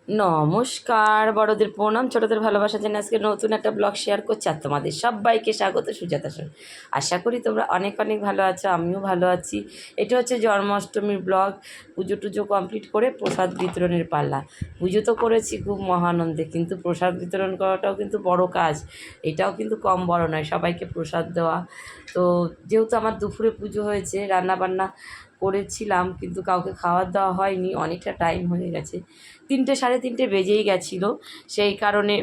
নমস্কার, বড়দের প্রণাম, ছোটদের ভালোবাসা জানিয়ে আজকে নতুন একটা ব্লগ শেয়ার করছি। আর তোমাদের সবাইকে স্বাগত সুজাতা শোন। আশা করি তোমরা অনেক অনেক ভালো আছো, আমিও ভালো আছি। এটা হচ্ছে জন্মাষ্টমীর ব্লগ। পুজো টুজো কমপ্লিট করে প্রসাদ বিতরণের পাল্লা। পুজো তো করেছি খুব মহানন্দে, কিন্তু প্রসাদ বিতরণ করাটাও কিন্তু বড় কাজ। এটাও কিন্তু কম বড় নয়, সবাইকে প্রসাদ দেওয়া। তো যেহেতু আমার দুপুরে পুজো হয়েছে, রান্নাবান্না করেছিলাম, কিন্তু কাউকে খাওয়ার দেওয়া হয়নি, অনেকটা টাইম হয়ে গেছে, 3টে 3:30 বেজেই গেছিলো। সেই কারণে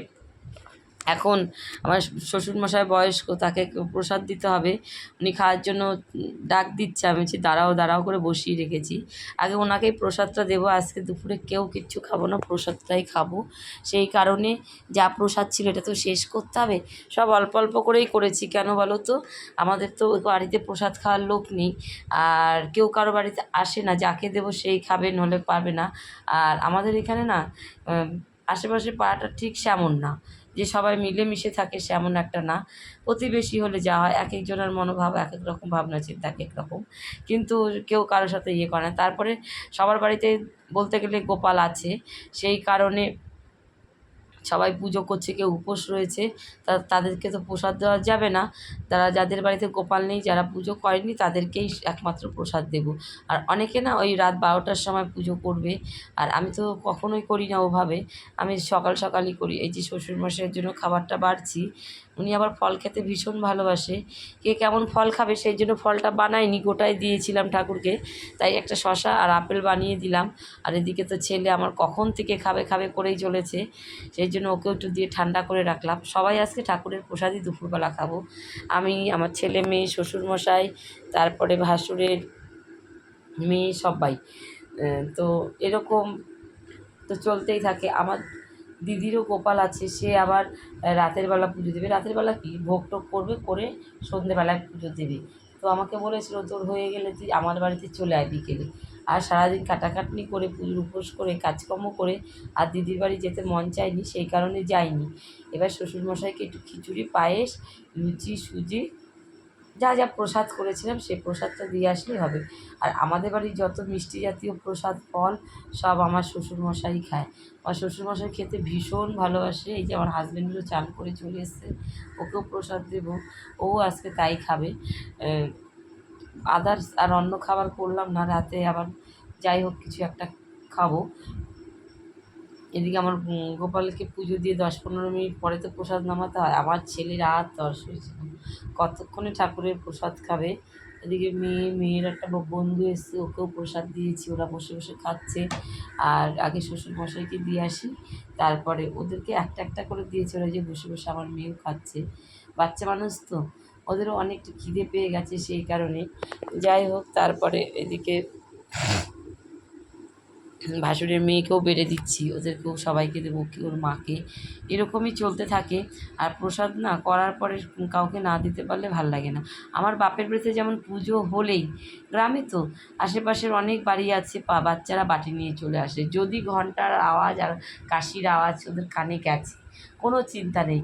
এখন আমার শ্বশুরমশাই বয়স্ক, তাকে প্রসাদ দিতে হবে, উনি খাওয়ার জন্য ডাক দিচ্ছে। আমি বলছি দাঁড়াও দাঁড়াও করে বসিয়ে রেখেছি, আগে ওনাকেই প্রসাদটা দেবো। আজকে দুপুরে কেউ কিচ্ছু খাবো না, প্রসাদটাই খাবো। সেই কারণে যা প্রসাদ ছিল এটা তো শেষ করতে হবে, সব অল্প অল্প করেই করেছি। কেন বলো তো, আমাদের তো বাড়িতে প্রসাদ খাওয়ার লোক নেই, আর কেউ কারো বাড়িতে আসে না, যাকে দেবো সেই খাবে, নলে পারবে না। আর আমাদের এখানে না আশেপাশে পাড়াটা ঠিক সেমন না যে সবাই মিলেমিশে থাকে, সেমন একটা না। প্রতিবেশী হলে যা হয়, এক একজনের মনোভাব এক এক রকম, ভাবনা চিন্তা এক এক রকম, কিন্তু কেউ কারোর সাথে ইয়ে করে না। তারপরে সবার বাড়িতে বলতে গেলে গোপাল আছে, সেই কারণে সবাই পুজো করছে, কেউ উপোস রয়েছে, তাদেরকে তো প্রসাদ দেওয়া যাবে না। যাদের বাড়িতে গোপাল নেই, যারা পুজো করেনি, তাদেরকেই একমাত্র প্রসাদ দেব। আর অনেকে না ওই রাত 12টার সময় পুজো করবে, আর আমি তো কখনোই করি না ওভাবে, আমি সকাল সকালই করি। এই যে শ্বশুরমশাইয়ের জন্য খাবারটা বাড়ছি, উনি আবার ফল খেতে ভীষণ ভালোবাসে। কে কেমন ফল খাবে সেই জন্য ফলটা বানাইনি, গোটাই দিয়েছিলাম ঠাকুরকে। তাই একটা শশা আর আপেল বানিয়ে দিলাম। আর এদিকে তো ছেলে আমার কখন থেকে খাবে খাবে করেই চলেছে, সেই জন্য ওকেও একটু দিয়ে ঠান্ডা করে রাখলাম। সবাই আজকে ঠাকুরের প্রসাদই দুপুরবেলা খাবো, আমি, আমার ছেলে মেয়ে, শ্বশুরমশাই, তারপরে ভাসুরের মেয়ে, সবাই। তো এরকম তো চলতেই থাকে। আমার দিদিরও গোপাল আছে, সে আবার রাতের বেলা পুজো দেবে। রাতের বেলা কি ভোগ টোগ করবে, করে সন্ধেবেলায় পুজো দেবে। তো আমাকে বলেছিল তোর হয়ে গেলে তুই আমার বাড়িতে চলে আয় বিকেলে। আর সারাদিন কাটাকাটনি করে, পুজোর উপোস করে, কাজকর্ম করে আর দিদির বাড়ি যেতে মন চায়নি, সেই কারণে যাইনি। এবার শ্বশুরমশাইকে একটু খিচুড়ি, পায়েস, লুচি, সুজি, যা যা প্রসাদ করেছিলাম সেই প্রসাদটা দিয়ে আসলেই হবে। আর আমাদের বাড়ির যত মিষ্টি জাতীয় প্রসাদ, ফল, সব আমার শ্বশুরমশাই খায়। আমার শ্বশুরমশাই খেতে ভীষণ ভালোবাসে। এই যে আমার হাজব্যান্ডও চান করে চলে এসছে, ওকেও প্রসাদ দেবো, ও আজকে তাই খাবে। আদার্স আর অন্য খাবার করলাম না, রাতে আবার যাই হোক কিছু একটা খাবো। এদিকে আমার গোপালকে পুজো দিয়ে 10-15 মিনিট পরে তো প্রসাদ নামাতে হয়। আমার ছেলের আর তর সইছে না, কতক্ষণে ঠাকুরের প্রসাদ খাবে। এদিকে মেয়ের একটা বন্ধু এসছে, ওকেও প্রসাদ দিয়েছি, ওরা বসে বসে খাচ্ছে। আর আগে শ্বশুরমশাইকে দিয়ে আসি, তারপরে ওদেরকে একটা একটা করে দিয়েছে, ওরা যে বসে বসে আমার মেয়েও খাচ্ছে। বাচ্চা মানুষ তো, ওদেরও অনেকটা খিদে পেয়ে গেছে, সেই কারণে। যাই হোক, তারপরে এদিকে ভাসুরের মেয়েকেও বেড়ে দিচ্ছি, ওদেরকেও সবাইকে দেবো, কি ওর মাকে। এরকমই চলতে থাকে। আর প্রসাদ না করার পরে কাউকে না দিতে পারলে ভাল লাগে না। আমার বাপের বাড়িতে যেমন পুজো হলেই, গ্রামে তো আশেপাশের অনেক বাড়ি আছে, বাচ্চারা বাটি নিয়ে চলে আসে। যদি ঘন্টার আওয়াজ আর কাশির আওয়াজ ওদের কানে গেছে, কোনো চিন্তা নেই,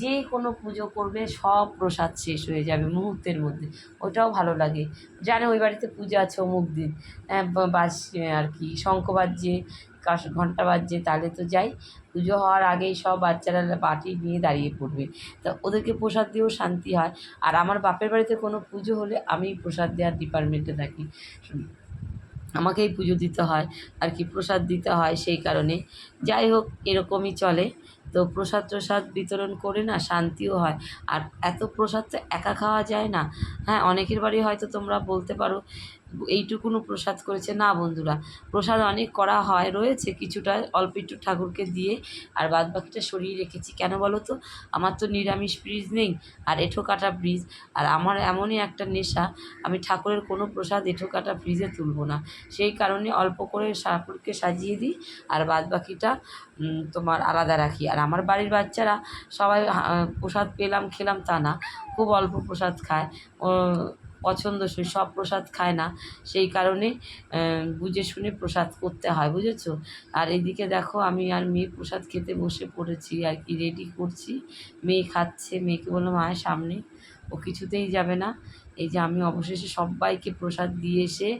যে কোনো পুজো করবে, সব প্রসাদ শেষ হয়ে যাবে মুহূর্তের মধ্যে। ওটাও ভালো লাগে, জানে ওই বাড়িতে পুজো আছে অমুক দিন, বাস আর কি শঙ্খ বাজছে, ঘন্টা বাজছে, তাহলে তো যাই। পুজো হওয়ার আগেই সব বাচ্চারা বাটি নিয়ে দাঁড়িয়ে পড়বে, তা ওদেরকে প্রসাদ দিয়েও শান্তি হয়। আর আমার বাপের বাড়িতে কোনো পুজো হলে আমি প্রসাদ দেওয়ার ডিপার্টমেন্টে থাকি, আমাকেই পুজো দিতে হয় আর কি, প্রসাদ দিতে হয়, সেই কারণে। যাই হোক, এরকমই চলে। তো প্রসাদ টসাদ বিতরণ করে না শান্তিও হয়। আর এত প্রসাদ তো একা খাওয়া যায় না। হ্যাঁ, অনেকের বাড়ি হয়তো তোমরা বলতে পারো এইটুকুনও প্রসাদ করেছে, না বন্ধুরা, প্রসাদ অনেক করা হয়, রয়েছে কিছুটা, অল্প একটু ঠাকুরকে দিয়ে আর বাদ বাকিটা সরিয়ে রেখেছি। কেন বলো তো, আমার তো নিরামিষ ফ্রিজ নেই, আর এঁঠো কাটা ফ্রিজ। আর আমার এমনই একটা নেশা, আমি ঠাকুরের কোনো প্রসাদ এঁঠো কাটা ফ্রিজে তুলবো না। সেই কারণে অল্প করে ঠাকুরকে সাজিয়ে দিই, আর বাদ বাকিটা তোমার আলাদা রাখি। আর আমার বাড়ির বাচ্চারা সবাই প্রসাদ পেলাম খেলাম তা না, খুব অল্প প্রসাদ খায়, পছন্দসই, সব প্রসাদ খায় না। সেই কারণে বুঝে শুনে প্রসাদ করতে হয়, বুঝেছো। আর এদিকে দেখো, আমি আর মেয়ে প্রসাদ খেতে বসে পড়েছি আর কি, রেডি করছি। মেয়ে খাচ্ছে, মেয়েকে বললাম আয় সামনে, ও কিছুতেই যাবে না। এই যে আমি অবশেষে সবাইকে প্রসাদ দিয়ে এসে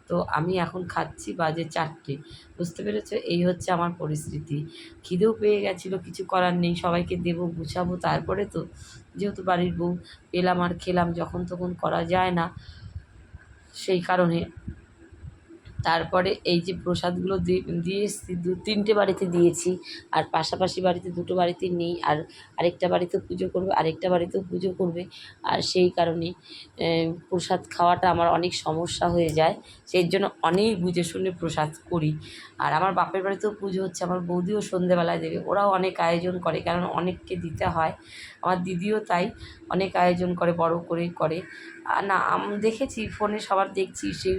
তো আমি এখন খাচ্ছি, বাজে 4টে। বুঝতে পেরেছো? এই হচ্ছে আমার পরিস্থিতি। খিদেও পেয়ে গেছিলো, কিছু করার নেই, সবাইকে দেবো, গুছাবো, তারপরে তো যেহেতু বাড়ির বউ পেলাম আর খেলাম, যখন তখন করা যায় না, সেই কারণে তারপরে এই যে প্রসাদগুলো দিয়ে এসেছি, 2-3টে বাড়িতে দিয়েছি, আর পাশাপাশি বাড়িতে 2টো বাড়িতে নেই, আর আরেকটা বাড়িতেও পুজো করবে, আরেকটা বাড়িতেও পুজো করবে। আর সেই কারণে প্রসাদ খাওয়াটা আমার অনেক সমস্যা হয়ে যায়, সেই জন্য অনেক বুঝে শুনে প্রসাদ করি। আর আমার বাপের বাড়িতেও পুজো হচ্ছে, আমার বৌদিও সন্ধেবেলায় দেবে, ওরাও অনেক আয়োজন করে, কারণ অনেককে দিতে হয়। আমার দিদিও তাই, অনেক আয়োজন করে, বড় করেই করে। আর না, আমি দেখেছি ফোনে সবার দেখছি সেই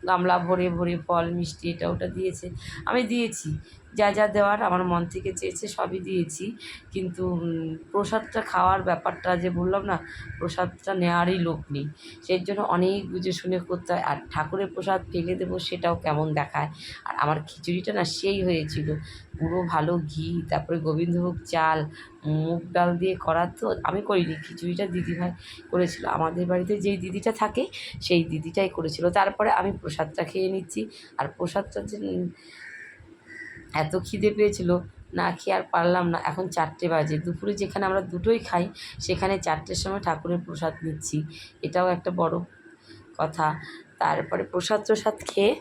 গামলা ভরে ভরে ফল মিষ্টি এটা ওটা দিয়েছে, আমি দিয়েছি, যা যা দেওয়ার আমার মন থেকে চেয়েছে সবই দিয়েছি। কিন্তু প্রসাদটা খাওয়ার ব্যাপারটা যে বললাম না, প্রসাদটা নেওয়ারই লোক নেই, সেই জন্য অনেক বুঝে শুনে করতে হয়। আর ঠাকুরের প্রসাদ ফেলে দেবো সেটাও কেমন দেখায়। আর আমার খিচুড়িটা না সেই হয়েছিল, পুরো ভালো ঘি, তারপরে গোবিন্দভোগ চাল, মুগ ডাল দিয়ে করা, তো আমি করিনি, খিচুড়িটা দিদিভাই করেছিল। আমাদের বাড়িতে যেই দিদিটা থাকে সেই দিদিটাই করেছিল। তারপরে আমি প্রসাদটা খেয়ে নিচ্ছি। আর প্রসাদটা যে এত খিদে পেয়েছিল, না খেয়ে আর পারলাম না। এখন 4টে বাজে, দুপুরে যেখানে আমরা দুটোই খাই সেখানে 4টের সময় ঠাকুরের প্রসাদ নিচ্ছি, এটাও একটা বড় কথা। তারপরে প্রসাদ টসাদ খেয়ে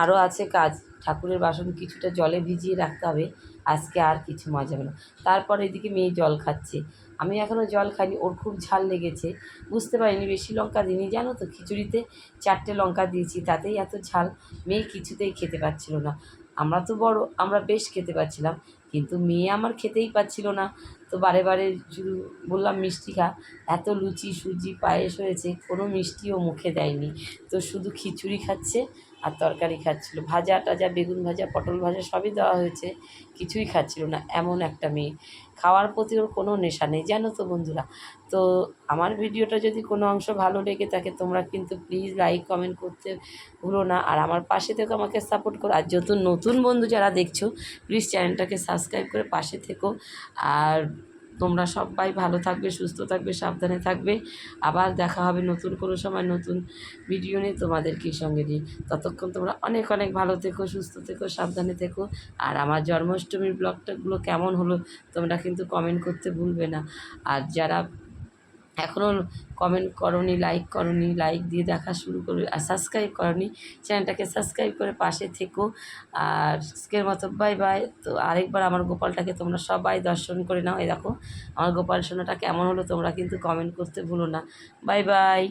আরও আছে কাজ, ঠাকুরের বাসন কিছুটা জলে ভিজিয়ে রাখতে হবে, আজকে আর কিছু মাজাবে না। তারপর এদিকে মেয়ে জল খাচ্ছে, আমি এখনও জল খাইনি, ওর খুব ঝাল লেগেছে, বুঝতে পারিনি বেশি লঙ্কা দিইনি, জানো তো খিচুড়িতে 4টে লঙ্কা দিয়েছি, তাতেই এত ঝাল, মেয়ে কিছুতেই খেতে পারছিল না। আমরা তো বড়, আমরা বেশ খেতে পারছিলাম, কিন্তু মেয়ে আমার খেতেই পারছিল না। তো বারে বারে শুধু বললাম মিষ্টি খা, এত লুচি সুজি পায়েস হয়েছে, কোনো মিষ্টিও মুখে দেয়নি, তো শুধু খিচুড়ি খাচ্ছে আর তরকারি খাচ্ছিল, ভাজা টাজা, বেগুন ভাজা, পটল ভাজা সবই দেওয়া হয়েছে, কিছুই খাচ্ছিল না। এমন একটা মেয়ে, খাওয়ার প্রতি ওর কোনো নেশা নেই, জানো তো বন্ধুরা। তো আমার ভিডিওটা যদি কোনো অংশ ভালো লেগে থাকে, তোমরা কিন্তু প্লিজ লাইক কমেন্ট করতে ভুলো না, আর আমার পাশে থেকো, আমাকে সাপোর্ট করো। আর যত নতুন বন্ধু যারা দেখছো, প্লিজ চ্যানেলটাকে সাবস্ক্রাইব করে পাশে থেকো। আর তোমরা সবাই ভালো থাকবে, সুস্থ থাকবে, সাবধানে থাকবে। আবার দেখা হবে নতুন কোনো সময় নতুন ভিডিও নিয়ে তোমাদেরকে সঙ্গে নিয়ে। ততক্ষণ তোমরা অনেক অনেক ভালো থেকো, সুস্থ থেকো, সাবধানে থেকো। আর আমার জন্মাষ্টমীর ব্লগটাগুলো কেমন হলো তোমরা কিন্তু কমেন্ট করতে ভুলবে না। আর যারা এখনও কমেন্ট করোনি, লাইক করোনি, লাইক দিয়ে দেখা শুরু করবে, আর সাবস্ক্রাইব করোনি, চ্যানেলটাকে সাবস্ক্রাইব করে পাশে থেকো। আর আজকের মতো বাই বাই। তো আরেকবার আমার গোপালটাকে তোমরা সবাই দর্শন করে নাও। এই দেখো আমার গোপাল সোনাটা কেমন হলো তোমরা কিন্তু কমেন্ট করতে ভুলো না। Bye bye.